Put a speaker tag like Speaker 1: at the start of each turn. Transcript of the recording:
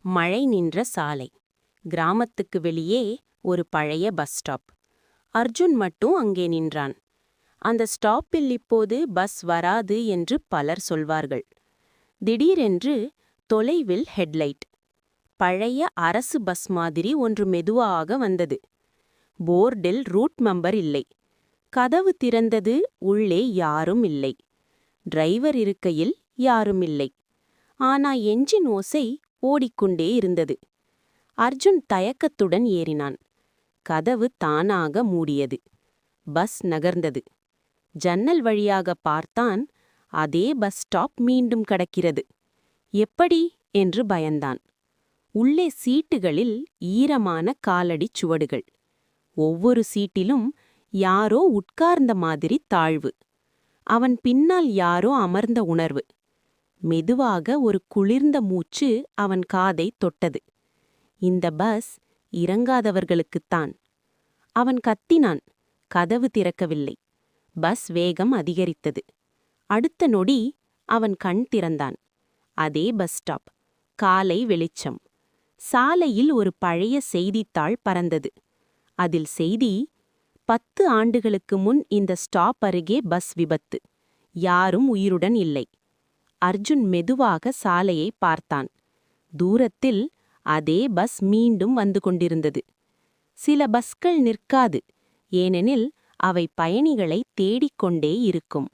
Speaker 1: மழை நின்ற சாலை. கிராமத்துக்கு வெளியே ஒரு பழைய பஸ் ஸ்டாப். அர்ஜுன் மட்டும் அங்கே நின்றான். அந்த ஸ்டாப்பில் இப்போது பஸ் வராது என்று பலர் சொல்வார்கள். திடீரென்று தொலைவில் ஹெட்லைட். பழைய அரசு பஸ் மாதிரி ஒன்று மெதுவாக வந்தது. போர்டில் ரூட் நம்பர் இல்லை. கதவு திறந்தது. உள்ளே யாரும் இல்லை. டிரைவர் இருக்கையில் யாரும் இல்லை. ஆனா என்ஜின் ஓசை ஓடிக்கொண்டே இருந்தது. அர்ஜுன் தயக்கத்துடன் ஏறினான். கதவு தானாக மூடியது. பஸ் நகர்ந்தது. ஜன்னல் வழியாக பார்த்தான். அதே பஸ் ஸ்டாப் மீண்டும் கடக்கிறது. எப்படி என்று பயந்தான். உள்ளே சீட்டுகளில் ஈரமான காலடிச் சுவடுகள். ஒவ்வொரு சீட்டிலும் யாரோ உட்கார்ந்த மாதிரி தாழ்வு. அவன் பின்னால் யாரோ அமர்ந்த உணர்வு. மெதுவாக ஒரு குளிர்ந்த மூச்சு அவன் காதை தொட்டது. இந்த பஸ் இறங்காதவர்களுக்குத்தான். அவன் கத்தினான். கதவு திறக்கவில்லை. பஸ் வேகம் அதிகரித்தது. அடுத்த நொடி அவன் கண் திறந்தான். அதே பஸ் ஸ்டாப். காலை வெளிச்சம். சாலையில் ஒரு பழைய செய்தித்தாள் பறந்தது. அதில் செய்தி: 10 ஆண்டுகளுக்கு முன் இந்த ஸ்டாப் அருகே பஸ் விபத்து. யாரும் உயிருடன் இல்லை. அர்ஜுன் மெதுவாக சாலையை பார்த்தான். தூரத்தில் அதே பஸ் மீண்டும் வந்து கொண்டிருந்தது. சில பஸ்கள் நிற்காது, ஏனெனில் அவை பயணிகளை தேடிக்கொண்டே இருக்கும்.